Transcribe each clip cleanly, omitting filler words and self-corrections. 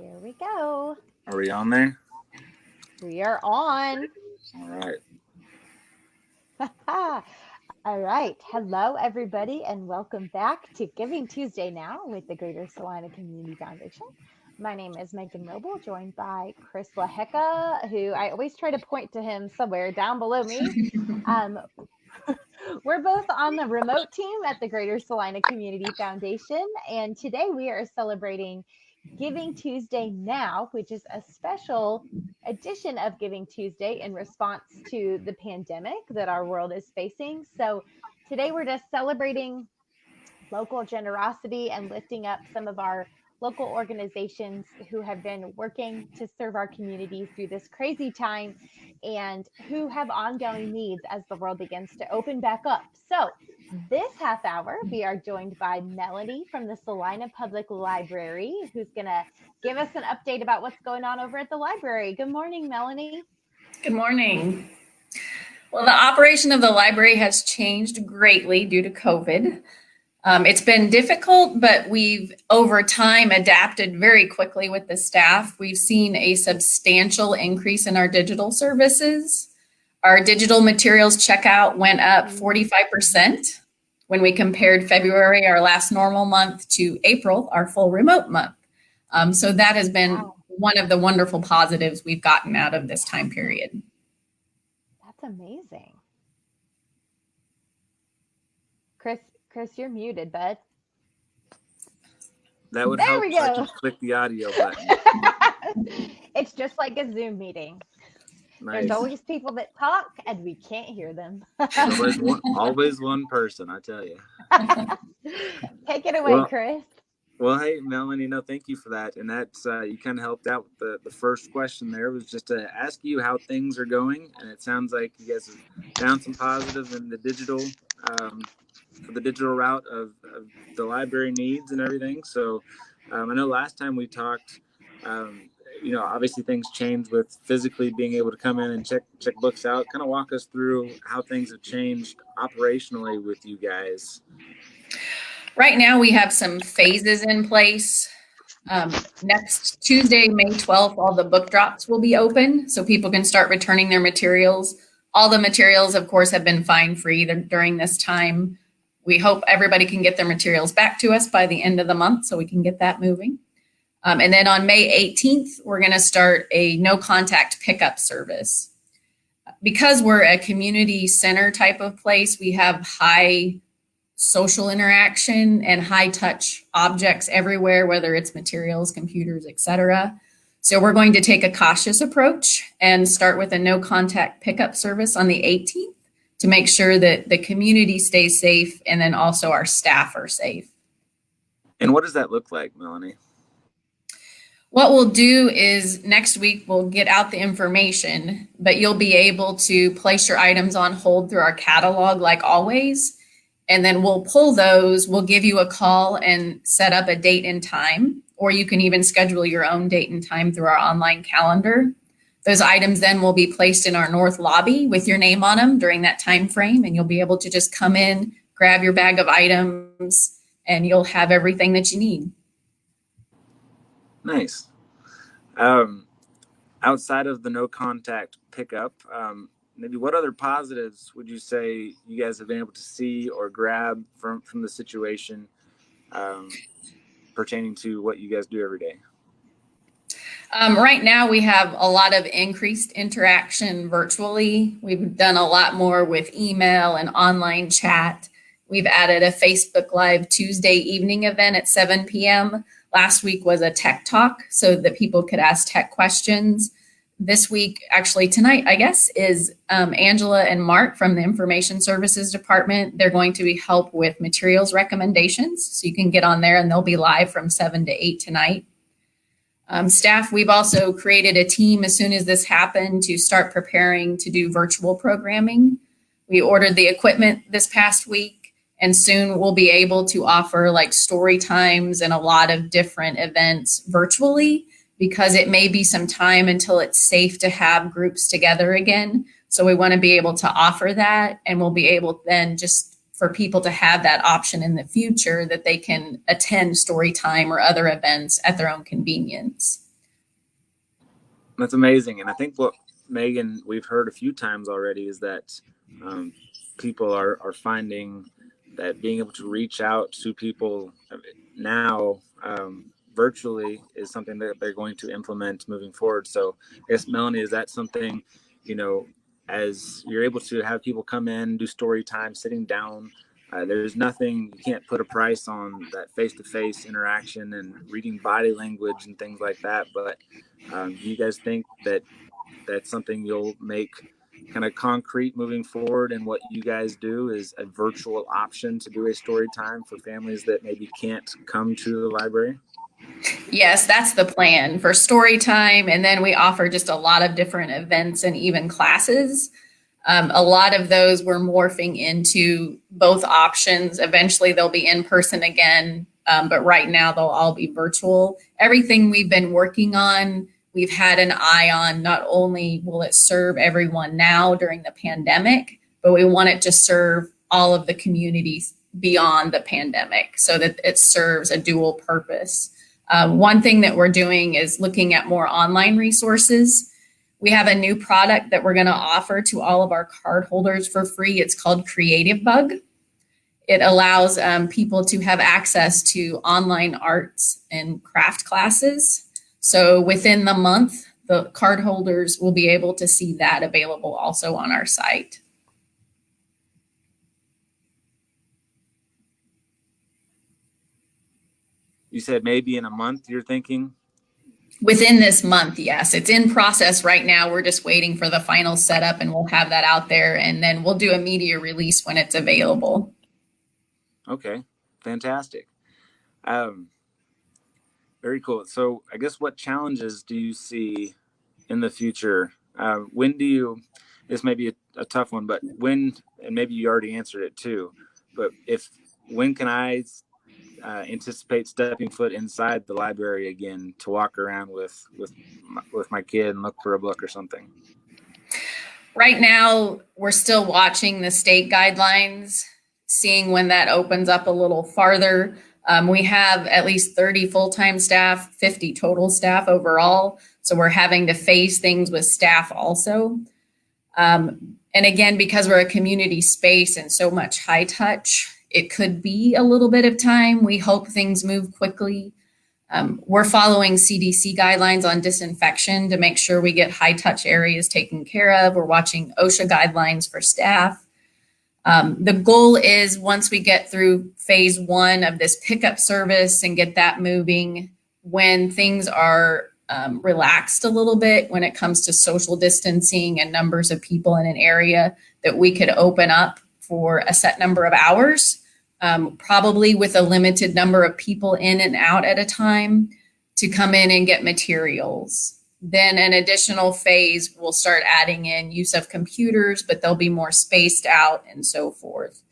Here we go. Are we on there? We are on. All right. All right. Hello, everybody, and welcome back to Giving Tuesday now with the Greater Salina Community Foundation. My name is Megan Noble, joined by Chris LaHecca, who I always try to point to him somewhere down below me. We're both on the remote team at the Greater Salina Community Foundation, and today we are celebrating Giving Tuesday Now, which is a special edition of Giving Tuesday in response to the pandemic that our world is facing. So today we're just celebrating local generosity and lifting up some of our local organizations who have been working to serve our communities through this crazy time and who have ongoing needs as the world begins to open back up. So this half hour, we are joined by Melanie from the Salina Public Library, who's going to give us an update about what's going on over at the library. Good morning, Melanie. Good morning. Well, the operation of the library has changed greatly due to COVID. It's been difficult, but we've over time adapted very quickly with the staff. We've seen a substantial increase in our digital services. Our digital materials checkout went up 45% when we compared February, our last normal month, to April, our full remote month. So that has been one of the wonderful positives we've gotten out of this time period. That's amazing. Chris, you're muted, bud. That would There help we if I go. could click the audio button. It's just like a Zoom meeting. Nice. There's always people that talk and we can't hear them. always one person, I tell you. Take it away, Chris. Well, hey, Melanie, no, thank you for that. And that's, you kind of helped out with the first question there, was just to ask you how things are going. And it sounds like you guys have found some positives in the digital, for the digital route of the library needs and everything. So I know last time we talked, obviously things changed with physically being able to come in and check books out. Kind of walk us through how things have changed operationally with you guys. Right now we have some phases in place. Next Tuesday, May 12th, all the book drops will be open so people can start returning their materials. All the materials, of course, have been fine-free during this time. We hope everybody can get their materials back to us by the end of the month so we can get that moving. And then on May 18th, we're going to start a no-contact pickup service. Because we're a community center type of place, we have high social interaction and high-touch objects everywhere, whether it's materials, computers, etc. So we're going to take a cautious approach and start with a no-contact pickup service on the 18th. To make sure that the community stays safe and then also our staff are safe. And what does that look like, Melanie? What we'll do is next week we'll get out the information, but you'll be able to place your items on hold through our catalog like always. And then we'll pull those, we'll give you a call and set up a date and time, or you can even schedule your own date and time through our online calendar. Those items then will be placed in our north lobby with your name on them during that time frame, and you'll be able to just come in, grab your bag of items, and you'll have everything that you need. Nice. Outside of the no contact pickup, maybe what other positives would you say you guys have been able to see or grab from the situation pertaining to what you guys do every day? Right now, we have a lot of increased interaction virtually. We've done a lot more with email and online chat. We've added a Facebook Live Tuesday evening event at 7 p.m. Last week was a tech talk so that people could ask tech questions. This week, actually tonight, I guess, is Angela and Mark from the Information Services Department. They're going to help with materials recommendations. So you can get on there and they'll be live from 7 to 8 tonight. Staff, we've also created a team as soon as this happened to start preparing to do virtual programming. We ordered the equipment this past week, and soon we'll be able to offer like story times and a lot of different events virtually, because it may be some time until it's safe to have groups together again. So we want to be able to offer that, and we'll be able then just for people to have that option in the future that they can attend story time or other events at their own convenience. That's amazing. And I think what Megan, we've heard a few times already is that people are finding that being able to reach out to people now virtually is something that they're going to implement moving forward. So I guess, Melanie, is that something, as you're able to have people come in, do story time, sitting down, there's nothing, you can't put a price on that face-to-face interaction and reading body language and things like that. But do you guys think that that's something you'll make kind of concrete moving forward? And what you guys do is a virtual option to do a story time for families that maybe can't come to the library? Yes, that's the plan for story time. And then we offer just a lot of different events and even classes. A lot of those we're morphing into both options. Eventually they'll be in person again, but right now they'll all be virtual. Everything we've been working on, we've had an eye on. Not only will it serve everyone now during the pandemic, but we want it to serve all of the communities beyond the pandemic so that it serves a dual purpose. One thing that we're doing is looking at more online resources. We have a new product that we're going to offer to all of our card holders for free. It's called Creative Bug. It allows people to have access to online arts and craft classes. So within the month, the card holders will be able to see that available also on our site. You said maybe in a month you're thinking? Within this month, yes. It's in process right now. We're just waiting for the final setup and we'll have that out there and then we'll do a media release when it's available. Okay, fantastic. Very cool. So I guess what challenges do you see in the future? This may be a tough one, but when, and maybe you already answered it too, but when can I anticipate stepping foot inside the library again to walk around with my kid and look for a book or something? Right now, we're still watching the state guidelines, seeing when that opens up a little farther. We have at least 30 full-time staff, 50 total staff overall. So we're having to face things with staff also. And again, because we're a community space and so much high touch, it could be a little bit of time. We hope things move quickly. We're following CDC guidelines on disinfection to make sure we get high touch areas taken care of. We're watching OSHA guidelines for staff. The goal is once we get through phase 1 of this pickup service and get that moving, when things are relaxed a little bit when it comes to social distancing and numbers of people in an area, that we could open up for a set number of hours, probably with a limited number of people in and out at a time to come in and get materials. Then an additional phase, we'll start adding in use of computers, but they'll be more spaced out and so forth.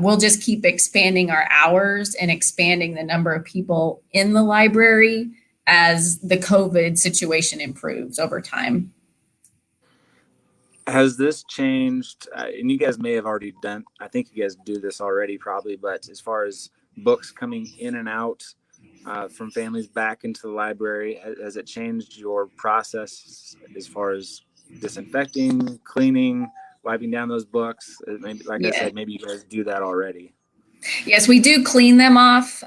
We'll just keep expanding our hours and expanding the number of people in the library as the COVID situation improves over time. Has this changed, and you guys may have already done, I think you guys do this already probably, but as far as books coming in and out from families back into the library, has it changed your process as far as disinfecting, cleaning, wiping down those books? Maybe, like I said, maybe you guys do that already. Yes, we do clean them off.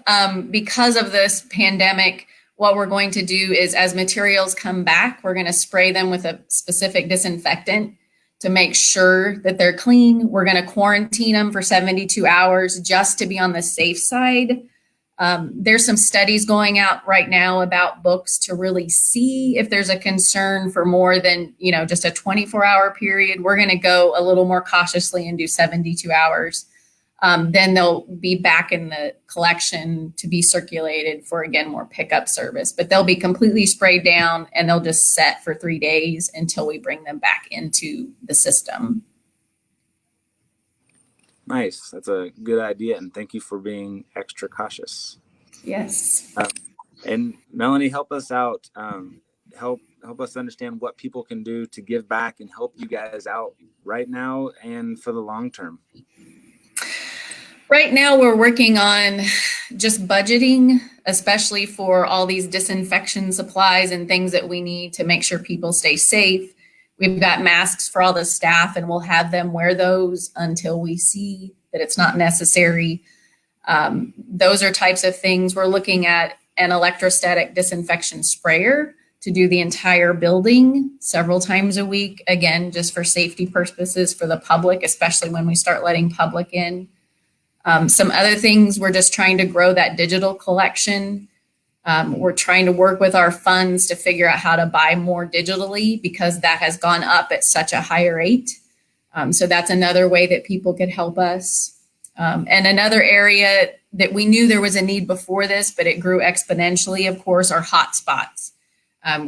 Because of this pandemic, what we're going to do is as materials come back, we're going to spray them with a specific disinfectant to make sure that they're clean. We're going to quarantine them for 72 hours just to be on the safe side. There's some studies going out right now about books to really see if there's a concern for more than, just a 24-hour period. We're going to go a little more cautiously and do 72 hours. Then they'll be back in the collection to be circulated for, again, more pickup service. But they'll be completely sprayed down and they'll just set for 3 days until we bring them back into the system. Nice. That's a good idea. And thank you for being extra cautious. Yes. And Melanie, help us out. Help us understand what people can do to give back and help you guys out right now and for the long term. Right now, we're working on just budgeting, especially for all these disinfection supplies and things that we need to make sure people stay safe. We've got masks for all the staff, and we'll have them wear those until we see that it's not necessary. Those are types of things. We're looking at an electrostatic disinfection sprayer to do the entire building several times a week, again, just for safety purposes for the public, especially when we start letting public in. Some other things, we're just trying to grow that digital collection. We're trying to work with our funds to figure out how to buy more digitally because that has gone up at such a high rate. So that's another way that people could help us. And another area that we knew there was a need before this, but it grew exponentially, of course, are hotspots.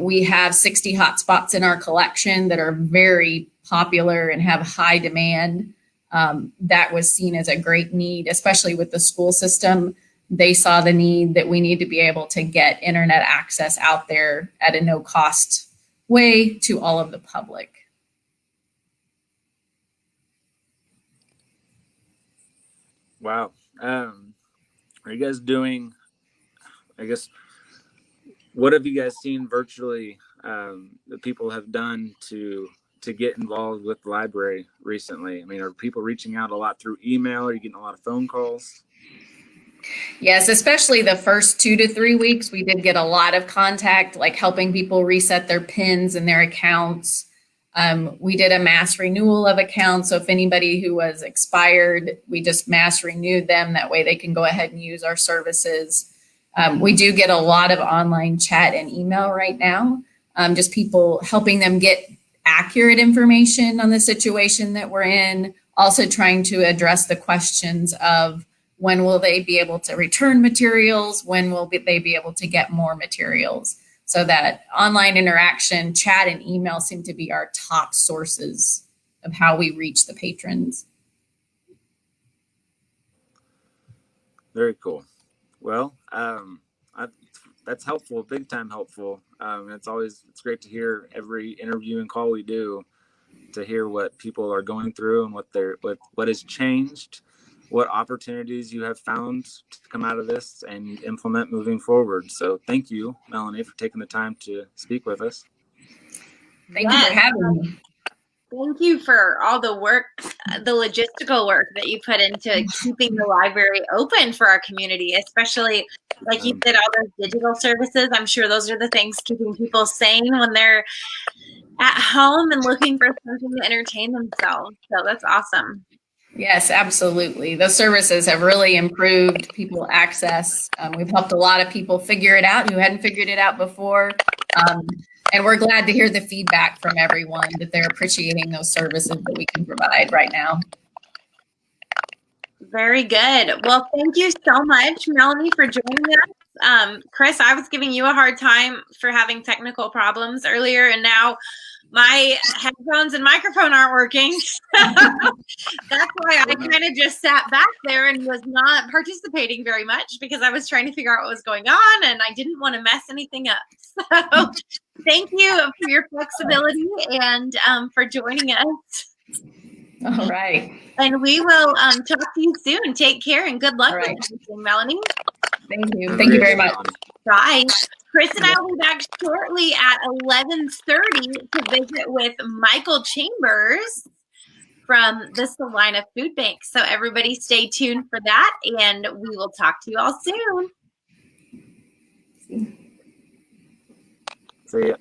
We have 60 hotspots in our collection that are very popular and have high demand. That was seen as a great need, especially with the school system. They saw the need that we need to be able to get internet access out there at a no cost way to all of the public. Wow. Are you guys doing, I guess, what have you guys seen virtually that people have done to get involved with the library recently? I mean, are people reaching out a lot through email? Are you getting a lot of phone calls? Yes, especially the first 2 to 3 weeks, we did get a lot of contact, like helping people reset their PINs and their accounts. We did a mass renewal of accounts. So if anybody who was expired, we just mass renewed them. That way they can go ahead and use our services. We do get a lot of online chat and email right now. Just people helping them get accurate information on the situation that we're in. Also trying to address the questions of when will they be able to return materials? When will they be able to get more materials? So that online interaction, chat and email seem to be our top sources of how we reach the patrons. Very cool. Well, that's helpful, big time helpful. It's great to hear every interview and call we do, to hear what people are going through and what has changed, what opportunities you have found to come out of this and implement moving forward. So thank you, Melanie, for taking the time to speak with us. Thank you for having me. Thank you for all the work, the logistical work that you put into keeping the library open for our community, especially, like you said, all those digital services. I'm sure those are the things keeping people sane when they're at home and looking for something to entertain themselves. So that's awesome. Yes, absolutely. Those services have really improved people access. We've helped a lot of people figure it out who hadn't figured it out before. And we're glad to hear the feedback from everyone that they're appreciating those services that we can provide right now. Very good. Well, thank you so much, Melanie, for joining us. Chris, I was giving you a hard time for having technical problems earlier, and now my headphones and microphone aren't working. That's why I kind of just sat back there and was not participating very much because I was trying to figure out what was going on and I didn't want to mess anything up. So thank you for your flexibility and for joining us. All right. And we will talk to you soon. Take care and good luck with everything, Melanie. Thank you. Thank you very much. Bye. Chris and I will be back shortly at 11:30 to visit with Michael Chambers from the Salina Food Bank. So everybody stay tuned for that, and we will talk to you all soon. See ya.